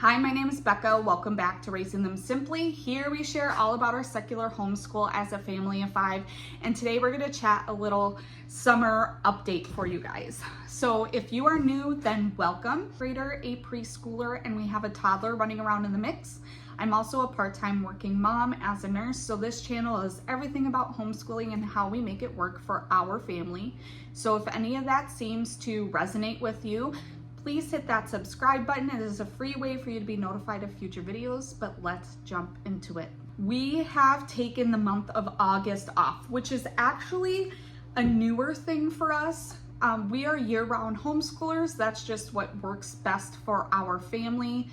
Hi, my name is Becca. Welcome back to Raising Them Simply. Here we share all about our secular homeschool as a family of 5. And today we're going to chat a little summer update for you guys. So if you are new, then welcome. Grader, a preschooler, and we have a toddler running around in the mix. I'm also a part-time working mom as a nurse. So this channel is everything about homeschooling and how we make it work for our family. So if any of that seems to resonate with you, please hit that subscribe button. It is a free way for you to be notified of future videos, but let's jump into it. We have taken the month of August off, which is actually a newer thing for us. We are year-round homeschoolers. That's just what works best for our family,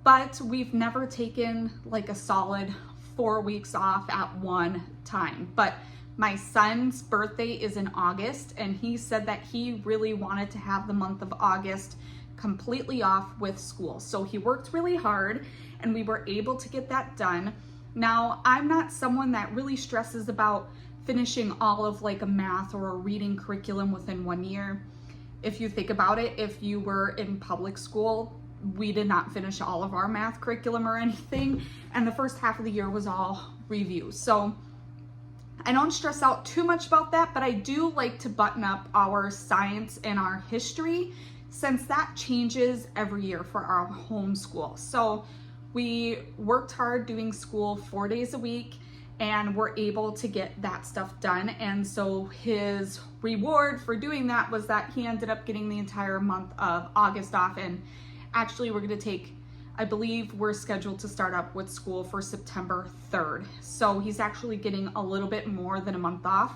but we've never taken like a solid 4 weeks off at one time. But my son's birthday is in August, and he said that he really wanted to have the month of August completely off with school. So he worked really hard and we were able to get that done. Now, I'm not someone that really stresses about finishing all of like a math or a reading curriculum within 1 year. If you think about it, if you were in public school, we did not finish all of our math curriculum or anything, and the first half of the year was all review. So I don't stress out too much about that, but I do like to button up our science and our history, since that changes every year for our homeschool. So we worked hard doing school 4 days a week, and we're able to get that stuff done. And so his reward for doing that was that he ended up getting the entire month of August off. And actually we're gonna take, I believe we're scheduled to start up with school for September 3rd. So he's actually getting a little bit more than a month off,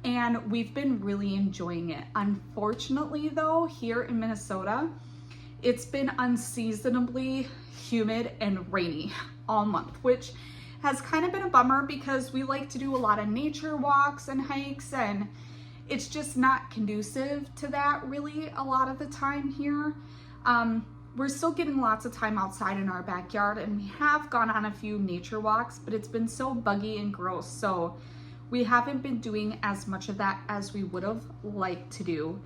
and we've been really enjoying it. Unfortunately though, here in Minnesota, it's been unseasonably humid and rainy all month, which has kind of been a bummer because we like to do a lot of nature walks and hikes, and it's just not conducive to that really a lot of the time here. We're still getting lots of time outside in our backyard, and we have gone on a few nature walks, but it's been so buggy and gross. So we haven't been doing as much of that as we would have liked to do.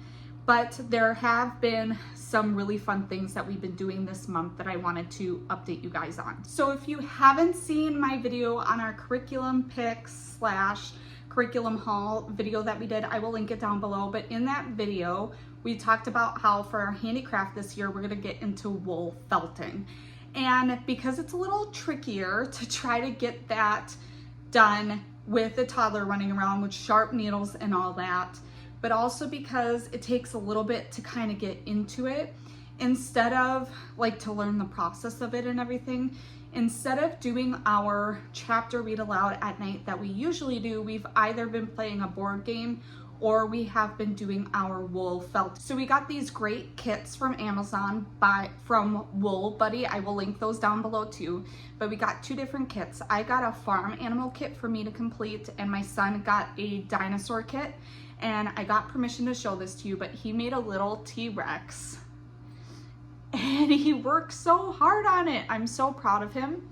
But there have been some really fun things that we've been doing this month that I wanted to update you guys on. So if you haven't seen my video on our curriculum picks / curriculum haul video that we did, I will link it down below. But in that video, we talked about how for our handicraft this year, we're gonna get into wool felting. And because it's a little trickier to try to get that done with a toddler running around with sharp needles and all that, but also because it takes a little bit to kind of get into it, instead of like to learn the process of it and everything, instead of doing our chapter read aloud at night that we usually do, we've either been playing a board game or we have been doing our wool felt. So we got these great kits from Amazon from Wool Buddy. I will link those down below too. But we got 2 different kits. I got a farm animal kit for me to complete, and my son got a dinosaur kit. And I got permission to show this to you, but he made a little T-Rex. And he worked so hard on it. I'm so proud of him.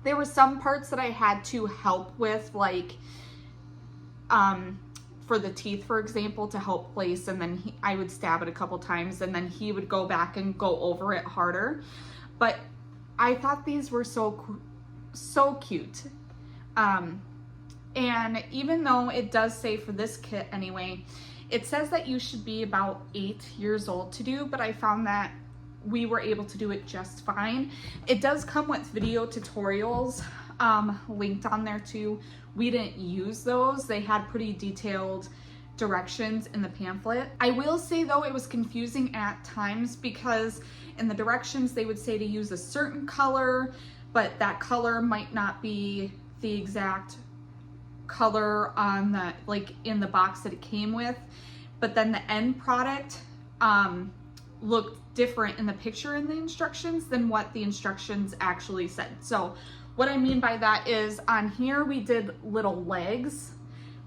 There were some parts that I had to help with, like for the teeth, for example, to help place, and then I would stab it a couple times, and then he would go back and go over it harder. But I thought these were so cute. And even though it does say for this kit anyway, it says that you should be about 8 years old to do, but I found that we were able to do it just fine. It does come with video tutorials linked on there too. We didn't use those. They had pretty detailed directions in the pamphlet. I will say though, it was confusing at times because in the directions they would say to use a certain color, but that color might not be the exact color on the, like in the box that it came with. But then the end product looked different in the picture in the instructions than what the instructions actually said. So what I mean by that is on here we did little legs,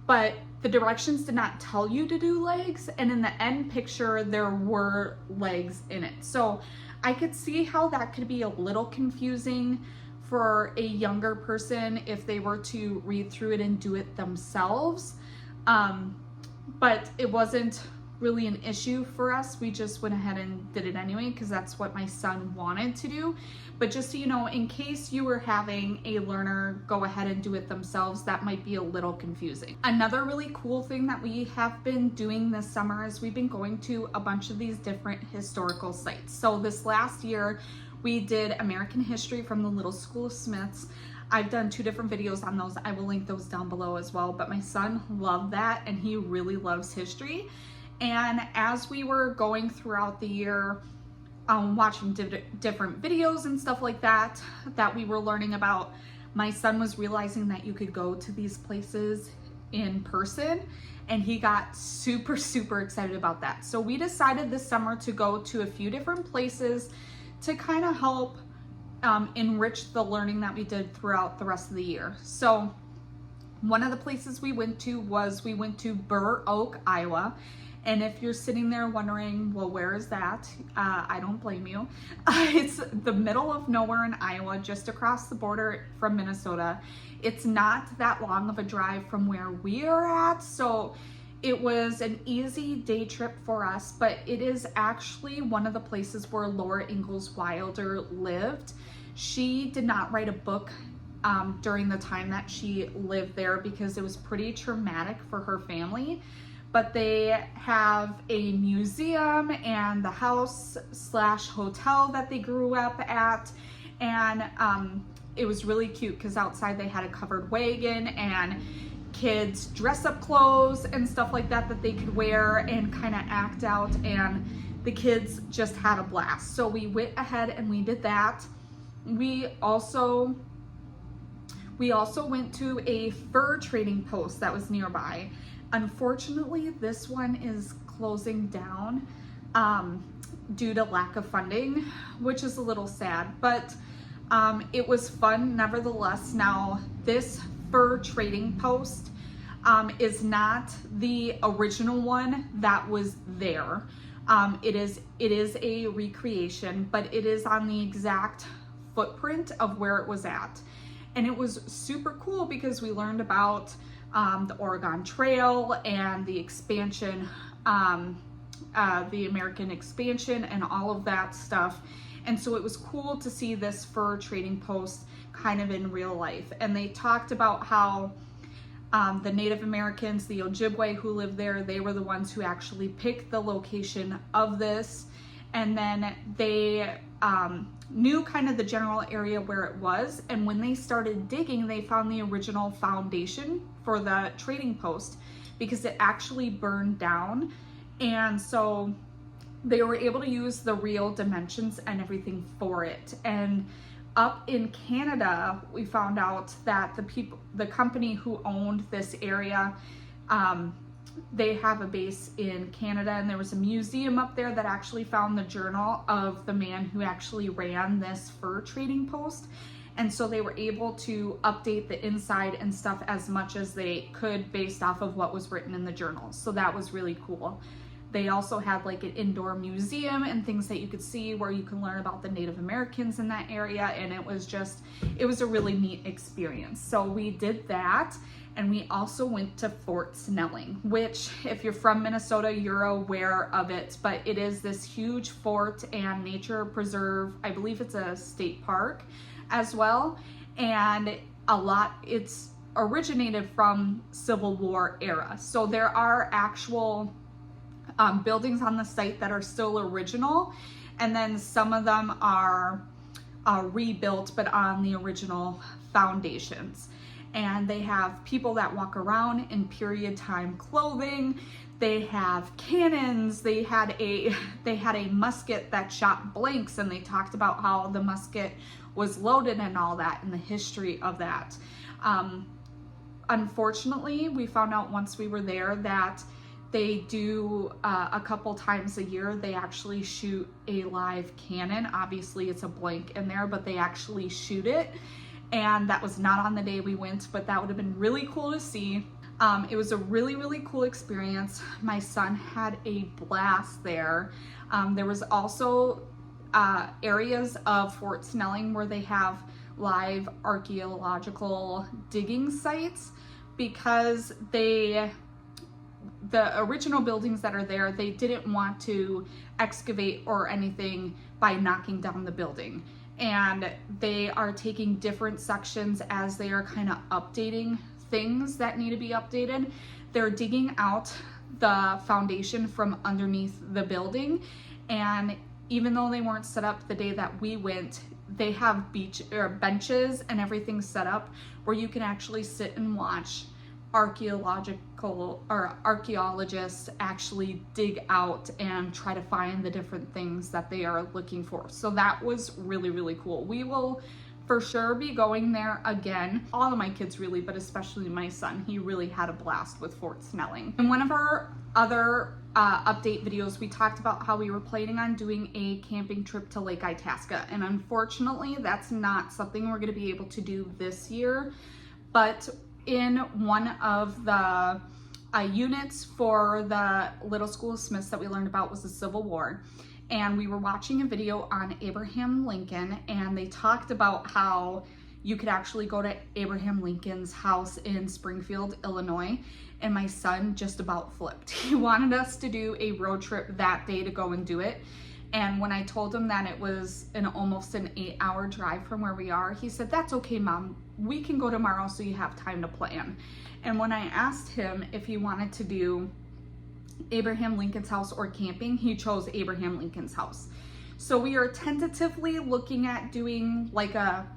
but the directions did not tell you to do legs, and in the end picture there were legs in it. So I could see how that could be a little confusing for a younger person if they were to read through it and do it themselves. But it wasn't really an issue for us. We just went ahead and did it anyway because that's what my son wanted to do. But just so you know, in case you were having a learner go ahead and do it themselves, that might be a little confusing. Another really cool thing that we have been doing this summer is we've been going to a bunch of these different historical sites. So this last year, we did American history from the Little School of Smiths. I've done 2 different videos on those. I will link those down below as well, but my son loved that and he really loves history. And as we were going throughout the year, watching different videos and stuff like that we were learning about, my son was realizing that you could go to these places in person, and he got super, super excited about that. So we decided this summer to go to a few different places to kind of help enrich the learning that we did throughout the rest of the year. So one of the places we went to Burr Oak, Iowa. And if you're sitting there wondering, well, where is that? I don't blame you. It's the middle of nowhere in Iowa, just across the border from Minnesota. It's not that long of a drive from where we are at, so it was an easy day trip for us, but it is actually one of the places where Laura Ingalls Wilder lived. She did not write a book during the time that she lived there because it was pretty traumatic for her family. But they have a museum and the house/hotel that they grew up at. And it was really cute because outside they had a covered wagon and kids dress up clothes and stuff like that that they could wear and kind of act out. And the kids just had a blast. So we went ahead and we did that. We also went to a fur trading post that was nearby. Unfortunately, this one is closing down due to lack of funding, which is a little sad, but it was fun nevertheless. Now, this fur trading post is not the original one that was there. It is a recreation, but it is on the exact footprint of where it was at. And it was super cool because we learned about the Oregon Trail and the expansion, the American expansion and all of that stuff. And so it was cool to see this fur trading post kind of in real life. And they talked about how the Native Americans, the Ojibwe who lived there, they were the ones who actually picked the location of this. And then they knew kind of the general area where it was. And when they started digging, they found the original foundation for the trading post because it actually burned down. And so they were able to use the real dimensions and everything for it. And up in Canada, we found out that the company who owned this area, they have a base in Canada, and there was a museum up there that actually found the journal of the man who actually ran this fur trading post. And so they were able to update the inside and stuff as much as they could based off of what was written in the journal. So that was really cool. They also had like an indoor museum and things that you could see where you can learn about the Native Americans in that area. And it was a really neat experience. So we did that. And we also went to Fort Snelling, which if you're from Minnesota, you're aware of it, but it is this huge fort and nature preserve. I believe it's a state park as well. And it's originated from Civil War era. So there are actual buildings on the site that are still original. And then some of them are rebuilt, but on the original foundations. And they have people that walk around in period time clothing. They have cannons. They had a musket that shot blanks, and they talked about how the musket was loaded and all that and the history of that. Unfortunately, we found out once we were there that they do a couple times a year, they actually shoot a live cannon. Obviously it's a blank in there, but they actually shoot it. And that was not on the day we went, but that would have been really cool to see. It was a really, really cool experience. My son had a blast there. There was also areas of Fort Snelling where they have live archaeological digging sites because the the original buildings that are there, they didn't want to excavate or anything by knocking down the building. And they are taking different sections as they are kind of updating things that need to be updated. They're digging out the foundation from underneath the building, and even though they weren't set up the day that we went, they have benches and everything set up where you can actually sit and watch archaeologists actually dig out and try to find the different things that they are looking for. So that was really, really cool. We will for sure be going there again. All of my kids really, but especially my son, he really had a blast with Fort Snelling. In one of our other update videos, we talked about how we were planning on doing a camping trip to Lake Itasca, and unfortunately that's not something we're going to be able to do this year. But in one of the units for the Little School of Smiths that we learned about was the Civil War, and we were watching a video on Abraham Lincoln, and they talked about how you could actually go to Abraham Lincoln's house in Springfield, Illinois, and my son just about flipped. He wanted us to do a road trip that day to go and do it. And when I told him that it was almost an 8-hour drive from where we are, he said, "That's okay, Mom. We can go tomorrow so you have time to plan." And when I asked him if he wanted to do Abraham Lincoln's house or camping, he chose Abraham Lincoln's house. So we are tentatively looking at doing like a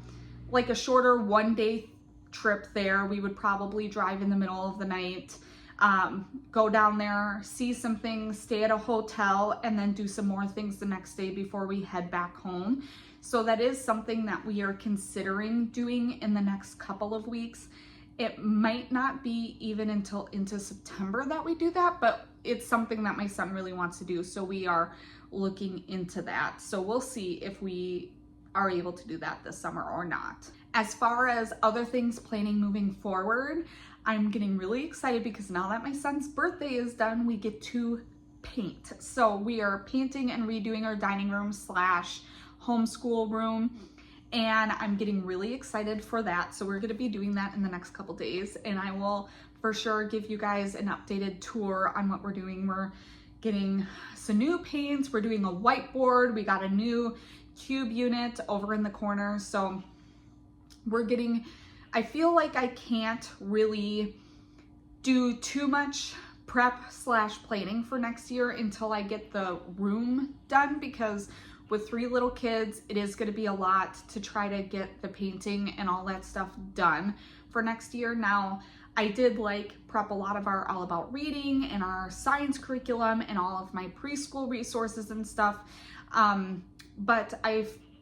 shorter 1-day trip there. We would probably drive in the middle of the night, go down there, see some things, stay at a hotel, and then do some more things the next day before we head back home. So that is something that we are considering doing in the next couple of weeks. It might not be even until into September that we do that, but it's something that my son really wants to do. So we are looking into that. So we'll see if we are able to do that this summer or not. As far as other things planning moving forward, I'm getting really excited because now that my son's birthday is done, we get to paint. So we are painting and redoing our dining room / homeschool room, and I'm getting really excited for that. So we're going to be doing that in the next couple days, and I will for sure give you guys an updated tour on what we're doing. We're getting some new paints, we're doing a whiteboard, we got a new cube unit over in the corner. So we're getting, I feel like I can't really do too much prep / planning for next year until I get the room done, because with 3 little kids, it is going to be a lot to try to get the painting and all that stuff done for next year. Now, I did prep a lot of our All About Reading and our science curriculum and all of my preschool resources and stuff. But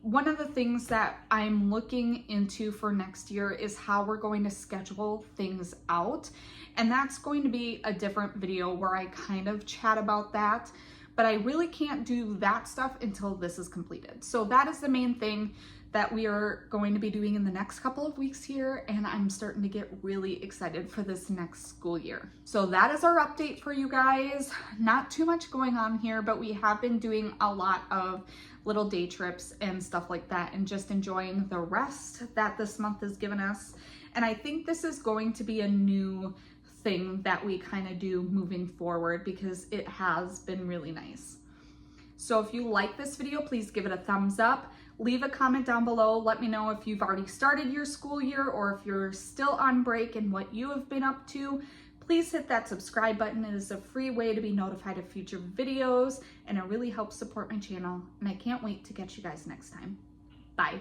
one of the things that I'm looking into for next year is how we're going to schedule things out. And that's going to be a different video where I kind of chat about that. But I really can't do that stuff until this is completed. So that is the main thing that we are going to be doing in the next couple of weeks here, and I'm starting to get really excited for this next school year. So that is our update for you guys. Not too much going on here, but we have been doing a lot of little day trips and stuff like that, and just enjoying the rest that this month has given us. And I think this is going to be a new thing that we kind of do moving forward, because it has been really nice. So if you like this video, please give it a thumbs up. Leave a comment down below. Let me know if you've already started your school year or if you're still on break and what you have been up to. Please hit that subscribe button. It is a free way to be notified of future videos, and it really helps support my channel. And I can't wait to catch you guys next time. Bye.